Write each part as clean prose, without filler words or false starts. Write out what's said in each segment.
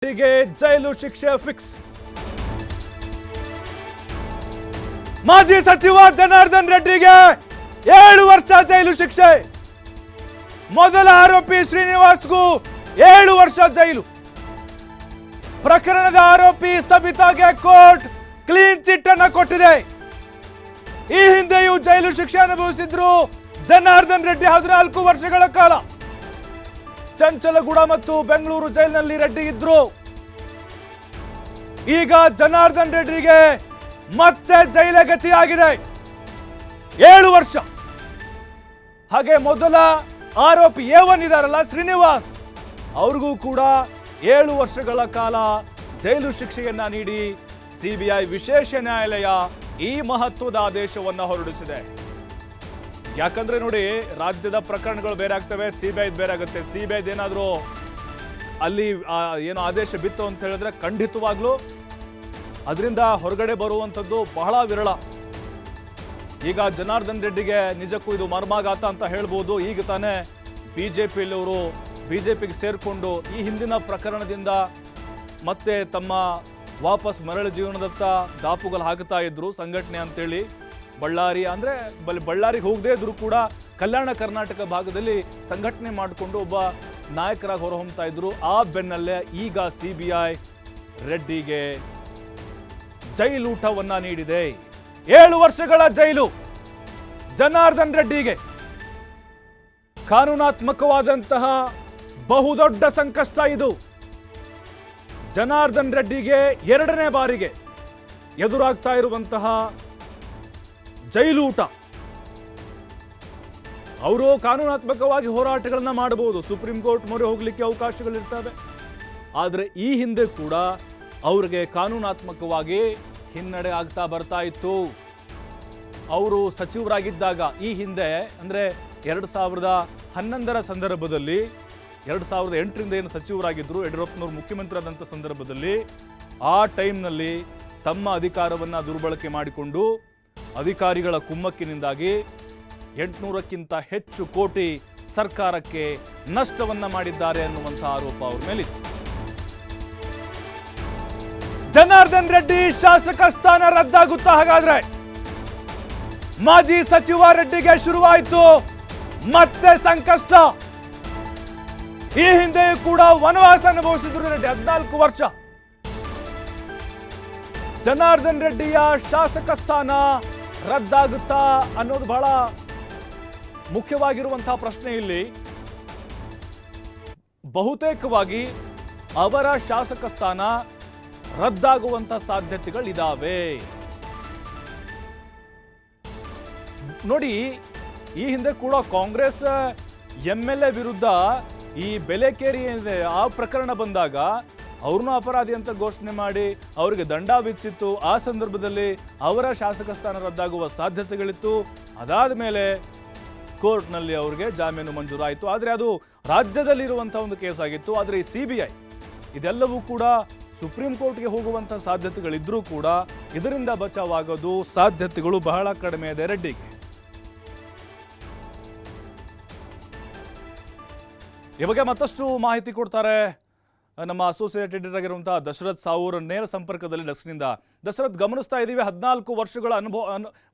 ರೆಡ್ಡಿಗೆ ಜೈಲು ಶಿಕ್ಷೆ ಫಿಕ್ಸ್. ಮಾಜಿ ಸಚಿವ ಜನಾರ್ದನ್ ರೆಡ್ಡಿಗೆ 7 ವರ್ಷ ಜೈಲು ಶಿಕ್ಷೆ. ಮೊದಲ ಆರೋಪಿ ಶ್ರೀನಿವಾಸ್ಗೂ 7 ವರ್ಷ ಜೈಲು. ಪ್ರಕರಣದ ಆರೋಪಿ ಸಬಿತಾಗೆ ಕೋರ್ಟ್ ಕ್ಲೀನ್ ಚಿಟ್ ಅನ್ನು ಕೊಟ್ಟಿದೆ. ಈ ಹಿಂದೆಯೂ ಜೈಲು ಶಿಕ್ಷೆ ಅನುಭವಿಸಿದ್ರು ಜನಾರ್ದನ್ ರೆಡ್ಡಿ 14 ವರ್ಷಗಳ ಕಾಲ. ಚಂಚಲಗೂಡ ಮತ್ತು ಬೆಂಗಳೂರು ಜೈಲಿನಲ್ಲಿ ರೆಡ್ಡಿ ಇದ್ರು. ಈಗ ಜನಾರ್ದನ್ ರೆಡ್ಡಿಗೆ ಮತ್ತೆ ಜೈಲ ಗತಿಯಾಗಿದೆ, 7 ವರ್ಷ. ಹಾಗೆ ಮೊದಲ ಆರೋಪಿ A1 ಇದಾರಲ್ಲ ಶ್ರೀನಿವಾಸ್, ಅವ್ರಿಗೂ ಕೂಡ 7 ವರ್ಷಗಳ ಕಾಲ ಜೈಲು ಶಿಕ್ಷೆಯನ್ನ ನೀಡಿ ಸಿಬಿಐ ವಿಶೇಷ ನ್ಯಾಯಾಲಯ ಈ ಮಹತ್ವದ ಆದೇಶವನ್ನ ಹೊರಡಿಸಿದೆ. ಯಾಕಂದ್ರೆ ನೋಡಿ, ರಾಜ್ಯದ ಪ್ರಕರಣಗಳು ಬೇರೆ ಆಗ್ತವೆ, ಸಿಬಿಐ ಬೇರೆ ಆಗುತ್ತೆ. ಸಿಬಿಐ ಏನಾದರೂ ಅಲ್ಲಿ ಏನೋ ಆದೇಶ ಬಿತ್ತು ಅಂತ ಹೇಳಿದ್ರೆ ಖಂಡಿತವಾಗ್ಲೂ ಅದರಿಂದ ಹೊರಗಡೆ ಬರುವಂಥದ್ದು ಬಹಳ ವಿರಳ. ಈಗ ಜನಾರ್ದನ್ ರೆಡ್ಡಿಗೆ ನಿಜಕ್ಕೂ ಇದು ಮರ್ಮಾಘಾತ ಅಂತ ಹೇಳ್ಬೋದು. ಈಗ ತಾನೇ ಬಿಜೆಪಿಗೆ ಸೇರಿಕೊಂಡು ಈ ಹಿಂದಿನ ಪ್ರಕರಣದಿಂದ ಮತ್ತೆ ತಮ್ಮ ವಾಪಸ್ ಮರಳು ಜೀವನದತ್ತ ದಾಪುಗಳು ಹಾಕ್ತಾ ಇದ್ರು ಸಂಘಟನೆ ಅಂತೇಳಿ. ಬಳ್ಳಾರಿಗೆ ಹೋಗದೇ ಇದ್ರು ಕೂಡ ಕಲ್ಯಾಣ ಕರ್ನಾಟಕ ಭಾಗದಲ್ಲಿ ಸಂಘಟನೆ ಮಾಡಿಕೊಂಡು ಒಬ್ಬ ನಾಯಕರಾಗಿ ಹೊರಹೊಮ್ತಾ ಇದ್ರು. ಆ ಬೆನ್ನಲ್ಲೇ ಈಗ ಸಿಬಿಐ ರೆಡ್ಡಿಗೆ ಜೈಲೂಟವನ್ನ ನೀಡಿದೆ. 7 ವರ್ಷಗಳ ಜೈಲು ಜನಾರ್ದನ್ ರೆಡ್ಡಿಗೆ. ಕಾನೂನಾತ್ಮಕವಾದಂತಹ ಬಹುದೊಡ್ಡ ಸಂಕಷ್ಟ ಇದು. ಜನಾರ್ದನ್ ರೆಡ್ಡಿಗೆ 2ನೇ ಬಾರಿಗೆ ಎದುರಾಗ್ತಾ ಇರುವಂತಹ ಜೈಲೂಟ. ಅವರು ಕಾನೂನಾತ್ಮಕವಾಗಿ ಹೋರಾಟಗಳನ್ನ ಮಾಡಬಹುದು, ಸುಪ್ರೀಂ ಕೋರ್ಟ್ ಮೊರೆ ಹೋಗ್ಲಿಕ್ಕೆ ಅವಕಾಶಗಳಿರ್ತವೆ. ಆದರೆ ಈ ಹಿಂದೆ ಕೂಡ ಅವ್ರಿಗೆ ಕಾನೂನಾತ್ಮಕವಾಗಿ ಹಿನ್ನಡೆ ಆಗ್ತಾ ಬರ್ತಾ ಇತ್ತು. ಅವರು ಸಚಿವರಾಗಿದ್ದಾಗ ಈ ಹಿಂದೆ ಅಂದರೆ 2011ರ ಸಂದರ್ಭದಲ್ಲಿ 2008ರಿಂದ ಏನು ಸಚಿವರಾಗಿದ್ದರು, ಯಡಿಯೂರಪ್ಪನವರು ಮುಖ್ಯಮಂತ್ರಿ ಆದಂಥ ಸಂದರ್ಭದಲ್ಲಿ ಆ ಟೈಮ್ನಲ್ಲಿ ತಮ್ಮ ಅಧಿಕಾರವನ್ನು ದುರ್ಬಳಕೆ ಮಾಡಿಕೊಂಡು ಅಧಿಕಾರಿಗಳ ಕುಮ್ಮಕ್ಕಿನಿಂದಾಗಿ 800ಕ್ಕಿಂತ ಹೆಚ್ಚು ಕೋಟಿ ಸರ್ಕಾರಕ್ಕೆ ನಷ್ಟವನ್ನ ಮಾಡಿದ್ದಾರೆ ಅನ್ನುವಂಥ ಆರೋಪ ಅವ್ರ ಮೇಲಿತ್ತು. ಜನಾರ್ದನ್ ರೆಡ್ಡಿ ಶಾಸಕ ಸ್ಥಾನ ರದ್ದಾಗುತ್ತಾ? ಹಾಗಾದ್ರೆ ಮಾಜಿ ಸಚಿವ ರೆಡ್ಡಿಗೆ ಶುರುವಾಯಿತು ಮತ್ತೆ ಸಂಕಷ್ಟ. ಈ ಹಿಂದೆಯೂ ಕೂಡ ವನವಾಸ ಅನುಭವಿಸಿದ್ರು ರೆಡ್ಡಿ 14 ವರ್ಷ. ಜನಾರ್ದನ್ ರೆಡ್ಡಿಯ ಶಾಸಕ ಸ್ಥಾನ ರದ್ದಾಗುತ್ತಾ ಅನ್ನೋದು ಬಹಳ ಮುಖ್ಯವಾಗಿರುವಂತಹ ಪ್ರಶ್ನೆ. ಇಲ್ಲಿ ಬಹುತೇಕವಾಗಿ ಅವರ ಶಾಸಕ ಸ್ಥಾನ ರದ್ದಾಗುವಂತ ಸಾಧ್ಯತೆಗಳಿದಾವೆ. ನೋಡಿ, ಈ ಹಿಂದೆ ಕೂಡ ಕಾಂಗ್ರೆಸ್ MLA ವಿರುದ್ಧ ಈ ಬೆಲೆಕೇರಿ ಆ ಪ್ರಕರಣ ಬಂದಾಗ ಅವ್ರನ್ನೂ ಅಪರಾಧಿ ಅಂತ ಘೋಷಣೆ ಮಾಡಿ ಅವರಿಗೆ ದಂಡ ವಿಧಿಸಿತ್ತು. ಆ ಸಂದರ್ಭದಲ್ಲಿ ಅವರ ಶಾಸಕ ಸ್ಥಾನ ರದ್ದಾಗುವ ಸಾಧ್ಯತೆಗಳಿತ್ತು. ಅದಾದ ಮೇಲೆ ಕೋರ್ಟ್ನಲ್ಲಿ ಅವರಿಗೆ ಜಾಮೀನು ಮಂಜೂರಾಯಿತು. ಆದರೆ ಅದು ರಾಜ್ಯದಲ್ಲಿರುವಂಥ ಒಂದು ಕೇಸ್ ಆಗಿತ್ತು. ಆದರೆ ಈ CBI ಇದೆಲ್ಲವೂ ಕೂಡ ಸುಪ್ರೀಂ ಕೋರ್ಟ್ಗೆ ಹೋಗುವಂಥ ಸಾಧ್ಯತೆಗಳಿದ್ರೂ ಕೂಡ ಇದರಿಂದ ಬಚಾವಾಗೋದು ಸಾಧ್ಯತೆಗಳು ಬಹಳ ಕಡಿಮೆ ಇದೆ ರೆಡ್ಡಿಗೆ. ಈ ಬಗ್ಗೆ ಮತ್ತಷ್ಟು ಮಾಹಿತಿ ಕೊಡ್ತಾರೆ ನಮ್ಮ ಅಸೋಸಿಯೇಟ್ ಎಡಿಟರ್ ಆಗಿರುವಂತಹ ದಶರಥ್ ಸಾವೂರ್ ನೇರ ಸಂಪರ್ಕದಲ್ಲಿ ಡೆಸ್ಕ್ನಿಂದ. ದಶರಥ್, ಗಮನಿಸ್ತಾ ಇದ್ದೀವಿ 14 ವರ್ಷಗಳ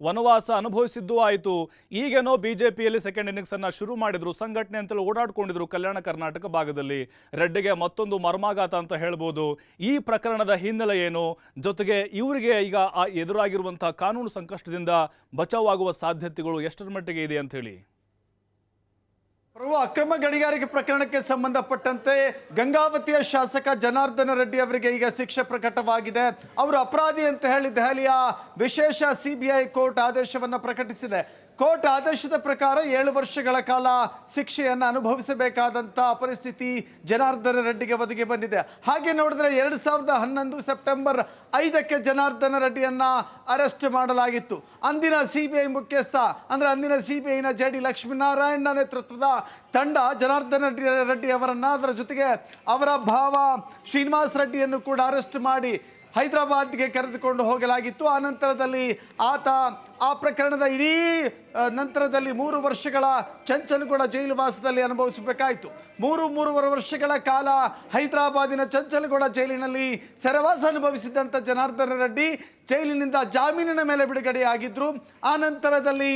ವನವಾಸ ಅನುಭವಿಸಿದ್ದು ಆಯಿತು. ಈಗೇನೋ ಬಿಜೆಪಿಯಲ್ಲಿ ಸೆಕೆಂಡ್ ಇನ್ನಿಂಗ್ಸ್ ಅನ್ನ ಶುರು ಮಾಡಿದ್ರು, ಸಂಘಟನೆ ಅಂತಲೂ ಓಡಾಡ್ಕೊಂಡಿದ್ರು ಕಲ್ಯಾಣ ಕರ್ನಾಟಕ ಭಾಗದಲ್ಲಿ. ರೆಡ್ಡಿಗೆ ಮತ್ತೊಂದು ಮರ್ಮಾಘಾತ ಅಂತ ಹೇಳ್ಬೋದು. ಈ ಪ್ರಕರಣದ ಹಿನ್ನೆಲೆ ಏನು, ಜೊತೆಗೆ ಇವರಿಗೆ ಈಗ ಎದುರಾಗಿರುವಂತಹ ಕಾನೂನು ಸಂಕಷ್ಟದಿಂದ ಬಚಾವಾಗುವ ಸಾಧ್ಯತೆಗಳು ಎಷ್ಟರ ಮಟ್ಟಿಗೆ ಇದೆ ಅಂತ ಹೇಳಿ? ಅಕ್ರಮ ಗಣಿಗಾರಿಕೆ ಪ್ರಕರಣಕ್ಕೆ ಸಂಬಂಧಪಟ್ಟಂತೆ ಗಂಗಾವತಿಯ ಶಾಸಕ ಜನಾರ್ದನ ರೆಡ್ಡಿ ಅವರಿಗೆ ಈಗ ಶಿಕ್ಷೆ ಪ್ರಕಟವಾಗಿದೆ. ಅವರು ಅಪರಾಧಿ ಅಂತ ಹೇಳಿ ದೆಹಲಿಯ ವಿಶೇಷ CBI ಕೋರ್ಟ್ ಆದೇಶವನ್ನು ಪ್ರಕಟಿಸಿದೆ. ಕೋರ್ಟ್ ಆದೇಶದ ಪ್ರಕಾರ 7 ವರ್ಷಗಳ ಕಾಲ ಶಿಕ್ಷೆಯನ್ನು ಅನುಭವಿಸಬೇಕಾದಂಥ ಪರಿಸ್ಥಿತಿ ಜನಾರ್ದನ ರೆಡ್ಡಿಗೆ ಒದಗಿ ಬಂದಿದೆ. ಹಾಗೆ ನೋಡಿದ್ರೆ 2011 ಸೆಪ್ಟೆಂಬರ್ 5ಕ್ಕೆ ಜನಾರ್ದನ ರೆಡ್ಡಿಯನ್ನ ಅರೆಸ್ಟ್ ಮಾಡಲಾಗಿತ್ತು. ಅಂದಿನ CBI ಮುಖ್ಯಸ್ಥ ಅಂದ್ರೆ ಅಂದಿನ CBIನ JD ಲಕ್ಷ್ಮೀನಾರಾಯಣ ನೇತೃತ್ವದ ತಂಡ ಜನಾರ್ದನ ರೆಡ್ಡಿ ಅವರನ್ನ, ಅದರ ಜೊತೆಗೆ ಅವರ ಭಾವ ಶ್ರೀನಿವಾಸ್ ರೆಡ್ಡಿಯನ್ನು ಕೂಡ ಅರೆಸ್ಟ್ ಮಾಡಿ ಹೈದರಾಬಾದ್ಗೆ ಕರೆದುಕೊಂಡು ಹೋಗಲಾಗಿತ್ತು. ಆ ನಂತರದಲ್ಲಿ ಆತ ಆ ಪ್ರಕರಣದ ಇಡೀ ನಂತರದಲ್ಲಿ 3 ವರ್ಷಗಳ ಚಂಚಲಗೂಡ ಜೈಲುವಾಸದಲ್ಲಿ ಅನುಭವಿಸಬೇಕಾಯಿತು. 3.5 ವರ್ಷಗಳ ಕಾಲ ಹೈದರಾಬಾದಿನ ಚಂಚಲಗೂಡ ಜೈಲಿನಲ್ಲಿ ಸೆರೆವಾಸ ಅನುಭವಿಸಿದಂಥ ಜನಾರ್ದನ ರೆಡ್ಡಿ ಜೈಲಿನಿಂದ ಜಾಮೀನಿನ ಮೇಲೆ ಬಿಡುಗಡೆಯಾಗಿದ್ದರು. ಆ ನಂತರದಲ್ಲಿ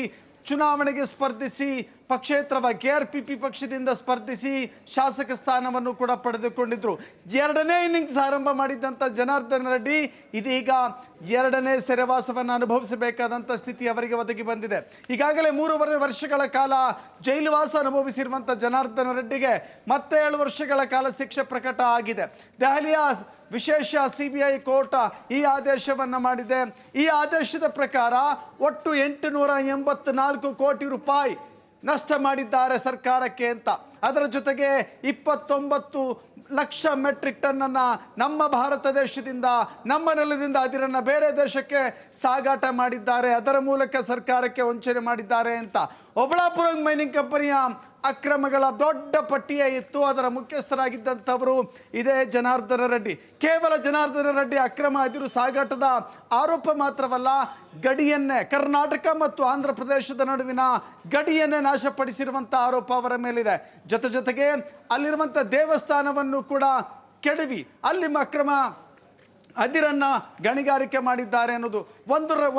ಚುನಾವಣೆಗೆ ಸ್ಪರ್ಧಿಸಿ ಪಕ್ಷೇತರವಾಗಿ KRPP ಪಕ್ಷದಿಂದ ಸ್ಪರ್ಧಿಸಿ ಶಾಸಕ ಸ್ಥಾನವನ್ನು ಕೂಡ ಪಡೆದುಕೊಂಡಿದ್ರು. 2ನೇ ಇನ್ನಿಂಗ್ಸ್ ಆರಂಭ ಮಾಡಿದ್ದಂಥ ಜನಾರ್ದನ ರೆಡ್ಡಿ ಇದೀಗ 2ನೇ ಸೆರೆವಾಸವನ್ನು ಅನುಭವಿಸಬೇಕಾದಂಥ ಸ್ಥಿತಿ ಅವರಿಗೆ ಒದಗಿ ಬಂದಿದೆ. ಈಗಾಗಲೇ 3 ವರ್ಷಗಳ ಕಾಲ ಜೈಲುವಾಸ ಅನುಭವಿಸಿರುವಂಥ ಜನಾರ್ದನ ರೆಡ್ಡಿಗೆ ಮತ್ತೆ 7 ವರ್ಷಗಳ ಕಾಲ ಶಿಕ್ಷೆ ಪ್ರಕಟ ಆಗಿದೆ. ದೆಹಲಿಯ ವಿಶೇಷ CBI ಕೋರ್ಟ್ ಈ ಆದೇಶವನ್ನು ಮಾಡಿದೆ. ಈ ಆದೇಶದ ಪ್ರಕಾರ ಒಟ್ಟು 884 ಕೋಟಿ ರೂಪಾಯಿ ನಷ್ಟ ಮಾಡಿದ್ದಾರೆ ಸರ್ಕಾರಕ್ಕೆ ಅಂತ. ಅದರ ಜೊತೆಗೆ 29 ಲಕ್ಷ ಮೆಟ್ರಿಕ್ ಟನ್ನನ್ನು ನಮ್ಮ ಭಾರತ ದೇಶದಿಂದ, ನಮ್ಮ ನೆಲದಿಂದ ಅದಿರನ್ನು ಬೇರೆ ದೇಶಕ್ಕೆ ಸಾಗಾಟ ಮಾಡಿದ್ದಾರೆ. ಅದರ ಮೂಲಕ ಸರ್ಕಾರಕ್ಕೆ ವಂಚನೆ ಮಾಡಿದ್ದಾರೆ ಅಂತ ಒಬಳಾಪುರ ಮೈನಿಂಗ್ ಕಂಪನಿಯ ಅಕ್ರಮಗಳ ದೊಡ್ಡ ಪಟ್ಟಿಯೇ ಇತ್ತು. ಅದರ ಮುಖ್ಯಸ್ಥರಾಗಿದ್ದಂಥವರು ಇದೇ ಜನಾರ್ದನ ರೆಡ್ಡಿ. ಕೇವಲ ಜನಾರ್ದನ ರೆಡ್ಡಿ ಅಕ್ರಮ ಅದಿರು ಸಾಗಾಟದ ಆರೋಪ ಮಾತ್ರವಲ್ಲ, ಗಡಿಯನ್ನೇ ಕರ್ನಾಟಕ ಮತ್ತು ಆಂಧ್ರ ಪ್ರದೇಶದ ನಡುವಿನ ಗಡಿಯನ್ನೇ ನಾಶಪಡಿಸಿರುವಂಥ ಆರೋಪ ಅವರ ಮೇಲಿದೆ. ಜೊತೆಗೆ ಅಲ್ಲಿರುವಂಥ ದೇವಸ್ಥಾನವನ್ನು ಕೂಡ ಕೆಡವಿ ಅಲ್ಲಿ ಅಕ್ರಮ ಅದಿರನ್ನ ಗಣಿಗಾರಿಕೆ ಮಾಡಿದ್ದಾರೆ ಅನ್ನೋದು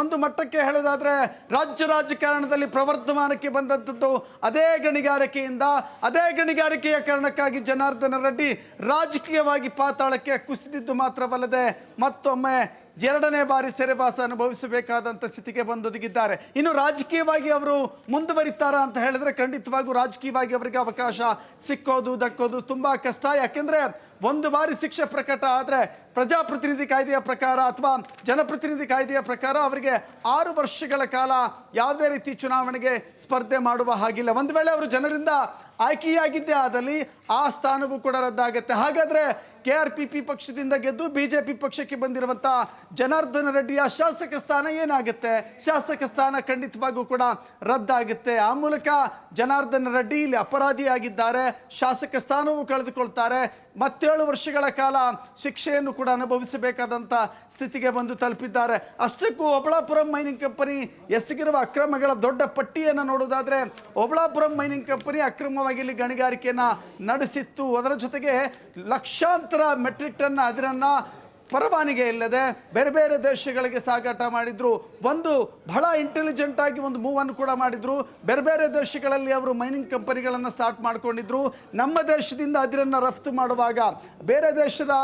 ಒಂದು ಮಟ್ಟಕ್ಕೆ ಹೇಳೋದಾದ್ರೆ ರಾಜ್ಯ ರಾಜಕಾರಣದಲ್ಲಿ ಪ್ರವರ್ಧಮಾನಕ್ಕೆ ಬಂದಂಥದ್ದು ಅದೇ ಗಣಿಗಾರಿಕೆಯಿಂದ. ಅದೇ ಗಣಿಗಾರಿಕೆಯ ಕಾರಣಕ್ಕಾಗಿ ಜನಾರ್ದನ ರೆಡ್ಡಿ ರಾಜಕೀಯವಾಗಿ ಪಾತಾಳಕ್ಕೆ ಕುಸಿದಿದ್ದು ಮಾತ್ರವಲ್ಲದೆ ಮತ್ತೊಮ್ಮೆ 2ನೇ ಬಾರಿ ಸೆರೆವಾಸ ಅನುಭವಿಸಬೇಕಾದಂಥ ಸ್ಥಿತಿಗೆ ಬಂದೊದಗಿದ್ದಾರೆ. ಇನ್ನು ರಾಜಕೀಯವಾಗಿ ಅವರು ಮುಂದುವರಿತಾರಾ ಅಂತ ಹೇಳಿದ್ರೆ ಖಂಡಿತವಾಗೂ ರಾಜಕೀಯವಾಗಿ ಅವರಿಗೆ ಅವಕಾಶ ಸಿಕ್ಕೋದು ದಕ್ಕೋದು ತುಂಬ ಕಷ್ಟ. ಯಾಕೆಂದರೆ ಒಂದು ಬಾರಿ ಶಿಕ್ಷೆ ಪ್ರಕಟ ಆದರೆ ಪ್ರಜಾಪ್ರತಿನಿಧಿ ಕಾಯ್ದೆಯ ಪ್ರಕಾರ ಅಥವಾ ಜನಪ್ರತಿನಿಧಿ ಕಾಯ್ದೆಯ ಪ್ರಕಾರ ಅವರಿಗೆ 6 ವರ್ಷಗಳ ಕಾಲ ಯಾವುದೇ ರೀತಿ ಚುನಾವಣೆಗೆ ಸ್ಪರ್ಧೆ ಮಾಡುವ ಹಾಗಿಲ್ಲ. ಒಂದು ವೇಳೆ ಅವರು ಜನರಿಂದ ಆಯ್ಕೆಯಾಗಿದ್ದೇ ಆದಲ್ಲಿ ಆ ಸ್ಥಾನವೂ ಕೂಡ ರದ್ದಾಗುತ್ತೆ. ಹಾಗಾದರೆ KRPP ಪಕ್ಷದಿಂದ ಗೆದ್ದು BJP ಪಕ್ಷಕ್ಕೆ ಬಂದಿರುವಂಥ ಜನಾರ್ದನ ರೆಡ್ಡಿಯ ಶಾಸಕ ಸ್ಥಾನ ಏನಾಗುತ್ತೆ? ಶಾಸಕ ಸ್ಥಾನ ಖಂಡಿತವಾಗೂ ಕೂಡ ರದ್ದಾಗುತ್ತೆ. ಆ ಮೂಲಕ ಜನಾರ್ದನ ರೆಡ್ಡಿ ಇಲ್ಲಿ ಅಪರಾಧಿಯಾಗಿದ್ದಾರೆ, ಶಾಸಕ ಸ್ಥಾನವೂ ಕಳೆದುಕೊಳ್ತಾರೆ, 7 ವರ್ಷಗಳ ಕಾಲ ಶಿಕ್ಷೆಯನ್ನು ಕೂಡ ಅನುಭವಿಸಬೇಕಾದಂಥ ಸ್ಥಿತಿಗೆ ಬಂದು ತಲುಪಿದ್ದಾರೆ. ಅಷ್ಟಕ್ಕೂ ಒಬಳಾಪುರಂ ಮೈನಿಂಗ್ ಕಂಪನಿ ಎಸಗಿರುವ ಅಕ್ರಮಗಳ ದೊಡ್ಡ ಪಟ್ಟಿಯನ್ನು ನೋಡೋದಾದರೆ ಒಬಳಾಪುರಂ ಮೈನಿಂಗ್ ಕಂಪನಿ ಅಕ್ರಮವಾಗಿ ಇಲ್ಲಿ ಗಣಿಗಾರಿಕೆಯನ್ನು ನಡೆಸಿತ್ತು. ಅದರ ಜೊತೆಗೆ ಲಕ್ಷಾಂತರ ಮೆಟ್ರಿಕ್ ಟನ್ ಅದಿರನ್ನು ಪರವಾನಿಗೆ ಇಲ್ಲದೆ ಬೇರೆ ಬೇರೆ ದೇಶಗಳಿಗೆ ಸಾಗಾಟ ಮಾಡಿದ್ರು. ಒಂದು ಬಹಳ ಇಂಟೆಲಿಜೆಂಟ್ ಆಗಿ ಒಂದು ಮೂವನ್ನು ಕೂಡ ಮಾಡಿದ್ರು. ಬೇರೆ ಬೇರೆ ದೇಶಗಳಲ್ಲಿ ಅವರು ಮೈನಿಂಗ್ ಕಂಪನಿಗಳನ್ನು ಸ್ಟಾರ್ಟ್ ಮಾಡ್ಕೊಂಡಿದ್ರು. ನಮ್ಮ ದೇಶದಿಂದ ಅದಿರನ್ನು ರಫ್ತು ಮಾಡುವಾಗ ಬೇರೆ ದೇಶದ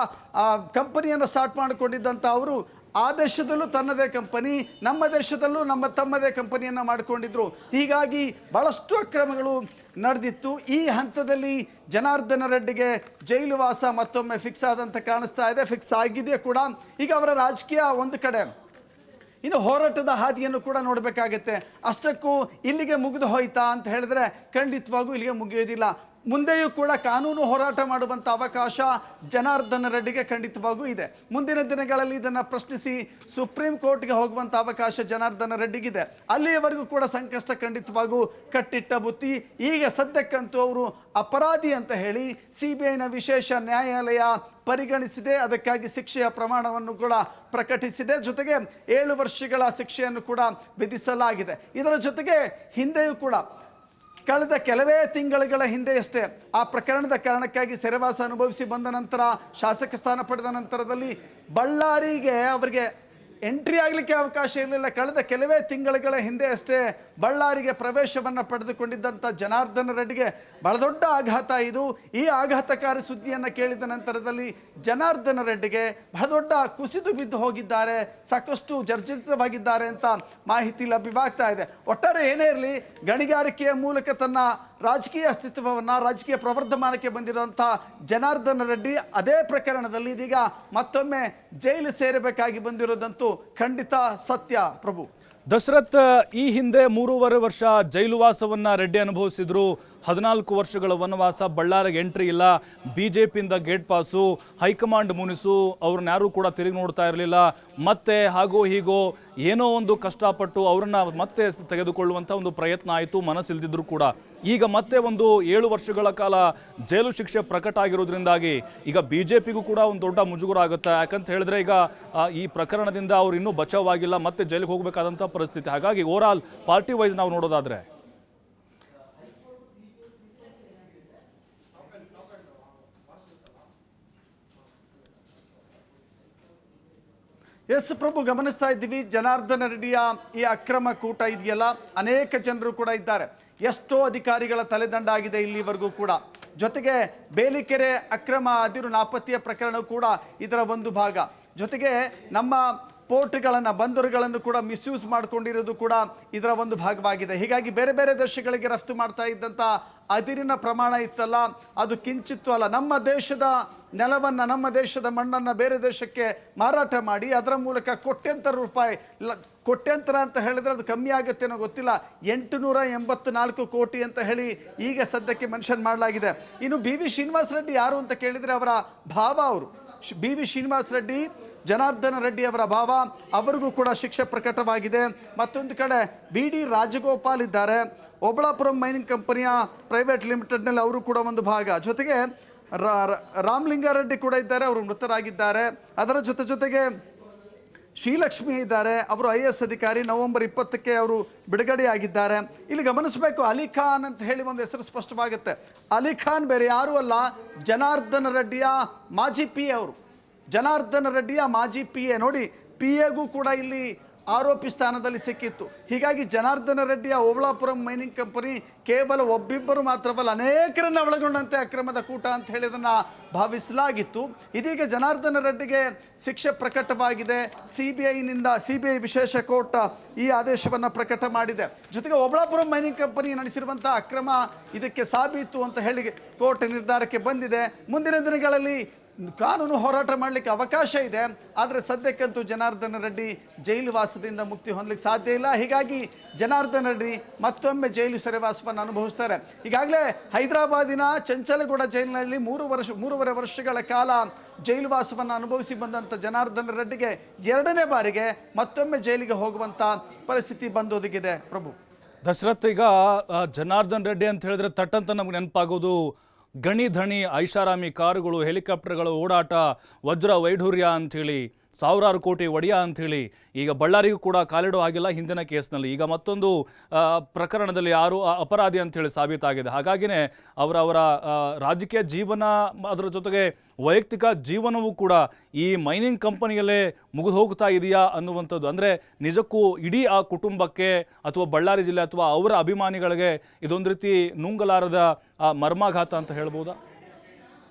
ಕಂಪನಿಯನ್ನು ಸ್ಟಾರ್ಟ್ ಮಾಡಿಕೊಂಡಿದ್ದಂಥ ಅವರು ಆ ದೇಶದಲ್ಲೂ ತನ್ನದೇ ಕಂಪನಿ, ನಮ್ಮ ದೇಶದಲ್ಲೂ ತಮ್ಮದೇ ಕಂಪನಿಯನ್ನು ಮಾಡಿಕೊಂಡಿದ್ರು. ಹೀಗಾಗಿ ಬಹಳಷ್ಟು ಅಕ್ರಮಗಳು ನಡೆದಿತ್ತು. ಈ ಹಂತದಲ್ಲಿ ಜನಾರ್ದನ ರೆಡ್ಡಿಗೆ ಜೈಲುವಾಸ ಮತ್ತೊಮ್ಮೆ ಫಿಕ್ಸ್ ಆದಂತ ಕಾಣಿಸ್ತಾ ಇದೆ, ಫಿಕ್ಸ್ ಆಗಿದೆ ಕೂಡ. ಈಗ ಅವರ ರಾಜಕೀಯ ಒಂದು ಕಡೆ, ಇನ್ನು ಹೋರಾಟದ ಹಾದಿಯನ್ನು ಕೂಡ ನೋಡಬೇಕಾಗತ್ತೆ. ಅಷ್ಟಕ್ಕೂ ಇಲ್ಲಿಗೆ ಮುಗಿದು ಹೋಯ್ತಾ ಅಂತ ಹೇಳಿದ್ರೆ ಖಂಡಿತವಾಗೂ ಇಲ್ಲಿಗೆ ಮುಗಿಯೋದಿಲ್ಲ. ಮುಂದೆಯೂ ಕೂಡ ಕಾನೂನು ಹೋರಾಟ ಮಾಡುವಂಥ ಅವಕಾಶ ಜನಾರ್ದನ ರೆಡ್ಡಿಗೆ ಖಂಡಿತವಾಗೂ ಇದೆ. ಮುಂದಿನ ದಿನಗಳಲ್ಲಿ ಇದನ್ನು ಪ್ರಶ್ನಿಸಿ ಸುಪ್ರೀಂ ಕೋರ್ಟ್ಗೆ ಹೋಗುವಂಥ ಅವಕಾಶ ಜನಾರ್ದನ ರೆಡ್ಡಿಗಿದೆ. ಅಲ್ಲಿಯವರೆಗೂ ಕೂಡ ಸಂಕಷ್ಟ ಖಂಡಿತವಾಗೂ ಕಟ್ಟಿಟ್ಟ ಬುತ್ತಿ. ಈಗ ಸದ್ಯಕ್ಕಂತೂ ಅವರು ಅಪರಾಧಿ ಅಂತ ಹೇಳಿ CBIನ ವಿಶೇಷ ನ್ಯಾಯಾಲಯ ಪರಿಗಣಿಸಿದೆ. ಅದಕ್ಕಾಗಿ ಶಿಕ್ಷೆಯ ಪ್ರಮಾಣವನ್ನು ಕೂಡ ಪ್ರಕಟಿಸಿದೆ. ಜೊತೆಗೆ 7 ವರ್ಷಗಳ ಶಿಕ್ಷೆಯನ್ನು ಕೂಡ ವಿಧಿಸಲಾಗಿದೆ. ಇದರ ಜೊತೆಗೆ ಹಿಂದೆಯೂ ಕೂಡ ಕಳೆದ ಕೆಲವೇ ತಿಂಗಳುಗಳ ಹಿಂದೆಯಷ್ಟೇ ಆ ಪ್ರಕರಣದ ಕಾರಣಕ್ಕಾಗಿ ಸೆರೆವಾಸ ಅನುಭವಿಸಿ ಬಂದ ನಂತರ ಶಾಸಕ ಸ್ಥಾನ ಪಡೆದ ನಂತರದಲ್ಲಿ ಬಳ್ಳಾರಿಗೆ ಅವರಿಗೆ ಎಂಟ್ರಿ ಆಗಲಿಕ್ಕೆ ಅವಕಾಶ ಇರಲಿಲ್ಲ. ಕಳೆದ ಕೆಲವೇ ತಿಂಗಳುಗಳ ಹಿಂದೆ ಅಷ್ಟೇ ಬಳ್ಳಾರಿಗೆ ಪ್ರವೇಶವನ್ನು ಪಡೆದುಕೊಂಡಿದ್ದಂಥ ಜನಾರ್ದನ ರೆಡ್ಡಿಗೆ ಬಹಳ ದೊಡ್ಡ ಆಘಾತ ಇದು. ಈ ಆಘಾತಕಾರಿ ಸುದ್ದಿಯನ್ನು ಕೇಳಿದ ನಂತರದಲ್ಲಿ ಜನಾರ್ದನ ರೆಡ್ಡಿಗೆ ಬಹಳ ದೊಡ್ಡ ಕುಸಿದು ಬಿದ್ದು ಹೋಗಿದ್ದಾರೆ, ಸಾಕಷ್ಟು ಜರ್ಜರಿತವಾಗಿದ್ದಾರೆ ಅಂತ ಮಾಹಿತಿ ಲಭ್ಯವಾಗ್ತಾ ಇದೆ. ಒಟ್ಟಾರೆ ಏನೇ ಇರಲಿ, ಗಣಿಗಾರಿಕೆಯ ಮೂಲಕ ತನ್ನ ರಾಜಕೀಯ ಅಸ್ತಿತ್ವವನ್ನು, ರಾಜಕೀಯ ಪ್ರವರ್ಧಮಾನಕ್ಕೆ ಬಂದಿರುವಂಥ ಜನಾರ್ದನ ರೆಡ್ಡಿ ಅದೇ ಪ್ರಕರಣದಲ್ಲಿ ಇದೀಗ ಮತ್ತೊಮ್ಮೆ ಜೈಲು ಸೇರಬೇಕಾಗಿ ಬಂದಿರೋದಂತೂ ಖಂಡಿತ ಸತ್ಯ. ಪ್ರಭು ದಶರಥ್, ಈ ಹಿಂದೆ 3.5 ವರ್ಷ ಜೈಲುವಾಸವನ್ನ ರೆಡ್ಡಿ ಅನುಭವಿಸಿದ್ರು. 14 ವರ್ಷಗಳ ವನವಾಸ, ಬಳ್ಳಾರಿಗೆ ಎಂಟ್ರಿ ಇಲ್ಲ, BJPಯಿಂದ ಗೇಟ್ ಪಾಸು, ಹೈಕಮಾಂಡ್ ಮುನಿಸು, ಅವ್ರನ್ನ ಯಾರೂ ಕೂಡ ತಿರುಗಿ ನೋಡ್ತಾ ಇರಲಿಲ್ಲ. ಮತ್ತೆ ಹಾಗೋ ಹೀಗೋ ಏನೋ ಒಂದು ಕಷ್ಟಪಟ್ಟು ಅವರನ್ನ ಮತ್ತೆ ತೆಗೆದುಕೊಳ್ಳುವಂಥ ಒಂದು ಪ್ರಯತ್ನ ಆಯಿತು, ಮನಸ್ಸಿಲ್ದಿದ್ರು ಕೂಡ. ಈಗ ಮತ್ತೆ ಒಂದು 7 ವರ್ಷಗಳ ಕಾಲ ಜೈಲು ಶಿಕ್ಷೆ ಪ್ರಕಟ ಆಗಿರೋದ್ರಿಂದಾಗಿ ಈಗ BJPಗೂ ಕೂಡ ಒಂದು ದೊಡ್ಡ ಮುಜುಗರ ಆಗುತ್ತೆ. ಯಾಕಂತ ಹೇಳಿದ್ರೆ ಈಗ ಈ ಪ್ರಕರಣದಿಂದ ಅವ್ರು ಇನ್ನೂ ಬಚಾವಾಗಿಲ್ಲ, ಮತ್ತೆ ಜೈಲಿಗೆ ಹೋಗಬೇಕಾದಂಥ ಪರಿಸ್ಥಿತಿ. ಹಾಗಾಗಿ ಓವರ್ ಆಲ್ ಪಾರ್ಟಿ ವೈಸ್ ನಾವು ನೋಡೋದಾದ್ರೆ ಎಸ್ ಪ್ರಭು, ಗಮನಿಸ್ತಾ ಇದ್ದೀವಿ ಜನಾರ್ದನ ರೆಡ್ಡಿಯ ಈ ಅಕ್ರಮ ಕೂಟ ಇದೆಯಲ್ಲ, ಅನೇಕ ಜನರು ಕೂಡ ಇದ್ದಾರೆ. ಎಷ್ಟೋ ಅಧಿಕಾರಿಗಳ ತಲೆದಂಡ ಆಗಿದೆ ಇಲ್ಲಿವರೆಗೂ ಕೂಡ. ಜೊತೆಗೆ ಬೇಲಿಕೆರೆ ಅಕ್ರಮ ಅದಿರು ನಾಪತ್ತೆಯ ಪ್ರಕರಣ ಕೂಡ ಇದರ ಒಂದು ಭಾಗ. ಜೊತೆಗೆ ನಮ್ಮ ಪೋರ್ಟ್ಗಳನ್ನು, ಬಂದರುಗಳನ್ನು ಕೂಡ ಮಿಸ್ಯೂಸ್ ಮಾಡ್ಕೊಂಡಿರೋದು ಕೂಡ ಇದರ ಒಂದು ಭಾಗವಾಗಿದೆ. ಹೀಗಾಗಿ ಬೇರೆ ಬೇರೆ ದೇಶಗಳಿಗೆ ರಫ್ತು ಮಾಡ್ತಾ ಇದ್ದಂಥ ಅದಿರಿನ ಪ್ರಮಾಣ ಇತ್ತಲ್ಲ, ಅದು ಕಿಂಚಿತ್ತು ಅಲ್ಲ. ನಮ್ಮ ದೇಶದ ನೆಲವನ್ನು, ನಮ್ಮ ದೇಶದ ಮಣ್ಣನ್ನು ಬೇರೆ ದೇಶಕ್ಕೆ ಮಾರಾಟ ಮಾಡಿ ಅದರ ಮೂಲಕ ಕೋಟ್ಯಂತರ ರೂಪಾಯಿ, ಕೋಟ್ಯಂತರ ಅಂತ ಹೇಳಿದ್ರೆ ಅದು ಕಮ್ಮಿ ಆಗುತ್ತೆ ಅನ್ನೋ ಗೊತ್ತಿಲ್ಲ, 884 ಕೋಟಿ ಅಂತ ಹೇಳಿ ಈಗ ಸದ್ಯಕ್ಕೆ ಮೆನ್ಷನ್ ಮಾಡಲಾಗಿದೆ. ಇನ್ನು BV ಶ್ರೀನಿವಾಸ ರೆಡ್ಡಿ ಯಾರು ಅಂತ ಕೇಳಿದರೆ ಅವರ ಭಾವ ಅವರು. BV ಶ್ರೀನಿವಾಸ ರೆಡ್ಡಿ ಜನಾರ್ದನ ರೆಡ್ಡಿ ಅವರ ಭಾವ, ಅವರಿಗೂ ಕೂಡ ಶಿಕ್ಷೆ ಪ್ರಕಟವಾಗಿದೆ. ಮತ್ತೊಂದು ಕಡೆ BD ರಾಜಗೋಪಾಲ್ ಇದ್ದಾರೆ, ಓಬಳಾಪುರಂ ಮೈನಿಂಗ್ ಕಂಪನಿಯ ಪ್ರೈವೇಟ್ ಲಿಮಿಟೆಡ್ನಲ್ಲಿ ಅವರು ಕೂಡ ಒಂದು ಭಾಗ. ಜೊತೆಗೆ ರಾಮಲಿಂಗಾರೆಡ್ಡಿ ಕೂಡ ಇದ್ದಾರೆ, ಅವರು ಮೃತರಾಗಿದ್ದಾರೆ. ಅದರ ಜೊತೆಗೆ ಶ್ರೀಲಕ್ಷ್ಮಿ ಇದ್ದಾರೆ, ಅವರು IAS ಅಧಿಕಾರಿ, ನವೆಂಬರ್ 20ಕ್ಕೆ ಅವರು ಬಿಡುಗಡೆಯಾಗಿದ್ದಾರೆ. ಇಲ್ಲಿ ಗಮನಿಸಬೇಕು, ಅಲಿ ಖಾನ್ ಅಂತ ಹೇಳಿ ಒಂದು ಹೆಸರು ಸ್ಪಷ್ಟವಾಗುತ್ತೆ. ಅಲಿ ಖಾನ್ ಬೇರೆ ಯಾರೂ ಅಲ್ಲ, ಜನಾರ್ದನ ರೆಡ್ಡಿಯ ಮಾಜಿ PA ಅವರು. ಜನಾರ್ದನ ರೆಡ್ಡಿಯ ಮಾಜಿ PA. ನೋಡಿ, PAಗೂ ಕೂಡ ಇಲ್ಲಿ ಆರೋಪಿ ಸ್ಥಾನದಲ್ಲಿ ಸಿಕ್ಕಿತ್ತು. ಹೀಗಾಗಿ ಜನಾರ್ದನ ರೆಡ್ಡಿಯ ಓಬಳಾಪುರಂ ಮೈನಿಂಗ್ ಕಂಪನಿ ಕೇವಲ ಒಬ್ಬಿಬ್ಬರು ಮಾತ್ರವಲ್ಲ, ಅನೇಕರನ್ನ ಒಳಗೊಂಡಂತೆ ಅಕ್ರಮದ ಕೂಟ ಅಂತ ಹೇಳಿದನ್ನು ಭಾವಿಸಲಾಗಿತ್ತು. ಇದೀಗ ಜನಾರ್ದನ ರೆಡ್ಡಿಗೆ ಶಿಕ್ಷೆ ಪ್ರಕಟವಾಗಿದೆ. CBI ವಿಶೇಷ ಕೋರ್ಟ್ ಈ ಆದೇಶವನ್ನು ಪ್ರಕಟ ಮಾಡಿದೆ. ಜೊತೆಗೆ ಓಬಳಾಪುರಂ ಮೈನಿಂಗ್ ಕಂಪನಿ ನಡೆಸಿರುವಂಥ ಅಕ್ರಮ ಇದಕ್ಕೆ ಸಾಬೀತು ಅಂತ ಹೇಳಿ ಕೋರ್ಟ್ ನಿರ್ಧಾರಕ್ಕೆ ಬಂದಿದೆ. ಮುಂದಿನ ದಿನಗಳಲ್ಲಿ ಕಾನೂನು ಹೋರಾಟ ಮಾಡಲಿಕ್ಕೆ ಅವಕಾಶ ಇದೆ. ಆದರೆ ಸದ್ಯಕ್ಕಂತೂ ಜನಾರ್ದನ ರೆಡ್ಡಿ ಜೈಲು ವಾಸದಿಂದ ಮುಕ್ತಿ ಹೊಂದಲಿಕ್ಕೆ ಸಾಧ್ಯ ಇಲ್ಲ. ಹೀಗಾಗಿ ಜನಾರ್ದನ ರೆಡ್ಡಿ ಮತ್ತೊಮ್ಮೆ ಜೈಲು ಸೆರೆವಾಸವನ್ನು ಅನುಭವಿಸ್ತಾರೆ. ಈಗಾಗಲೇ ಹೈದರಾಬಾದಿನ ಚಂಚಲಗೂಡ ಜೈಲಿನಲ್ಲಿ 3.5 ವರ್ಷಗಳ ಕಾಲ ಜೈಲು ವಾಸವನ್ನು ಅನುಭವಿಸಿ ಬಂದಂಥ ಜನಾರ್ದನ ರೆಡ್ಡಿಗೆ 2ನೇ ಬಾರಿಗೆ ಮತ್ತೊಮ್ಮೆ ಜೈಲಿಗೆ ಹೋಗುವಂಥ ಪರಿಸ್ಥಿತಿ ಬಂದೊದಗಿದೆ. ಪ್ರಭು ದಶರಥ್, ಈಗ ಜನಾರ್ದನ್ ರೆಡ್ಡಿ ಅಂತ ಹೇಳಿದ್ರೆ ತಟ್ಟಂತ ನಮ್ಗೆ ನೆನಪಾಗೋದು ಗಣಿ ಧಣಿ ಐಷಾರಾಮಿ ಕಾರುಗಳು, ಹೆಲಿಕಾಪ್ಟರ್ಗಳ ಓಡಾಟ, ವಜ್ರ ವೈಢೂರ್ಯ ಅಂಥೇಳಿ, ಸಾವಿರಾರು ಕೋಟಿ ಒಡೆಯ ಅಂಥೇಳಿ. ಈಗ ಬಳ್ಳಾರಿಗೂ ಕೂಡ ಕಾಲಿಡೋ ಆಗಿಲ್ಲ ಹಿಂದಿನ ಕೇಸ್ನಲ್ಲಿ. ಈಗ ಮತ್ತೊಂದು ಪ್ರಕರಣದಲ್ಲಿ ಯಾರು ಅಪರಾಧಿ ಅಂಥೇಳಿ ಸಾಬೀತಾಗಿದೆ. ಹಾಗಾಗಿನೇ ಅವರ ರಾಜಕೀಯ ಜೀವನ, ಅದರ ಜೊತೆಗೆ ವೈಯಕ್ತಿಕ ಜೀವನವೂ ಕೂಡ ಈ ಮೈನಿಂಗ್ ಕಂಪನಿಯಲ್ಲೇ ಮುಗಿದು ಹೋಗ್ತಾ ಇದೆಯಾ ಅನ್ನುವಂಥದ್ದು. ಅಂದರೆ ನಿಜಕ್ಕೂ ಇಡೀ ಆ ಕುಟುಂಬಕ್ಕೆ ಅಥವಾ ಬಳ್ಳಾರಿ ಜಿಲ್ಲೆ ಅಥವಾ ಅವರ ಅಭಿಮಾನಿಗಳಿಗೆ ಇದೊಂದು ರೀತಿ ನುಂಗಲಾರದ ಮರ್ಮಾಘಾತ ಅಂತ ಹೇಳ್ಬೋದಾ?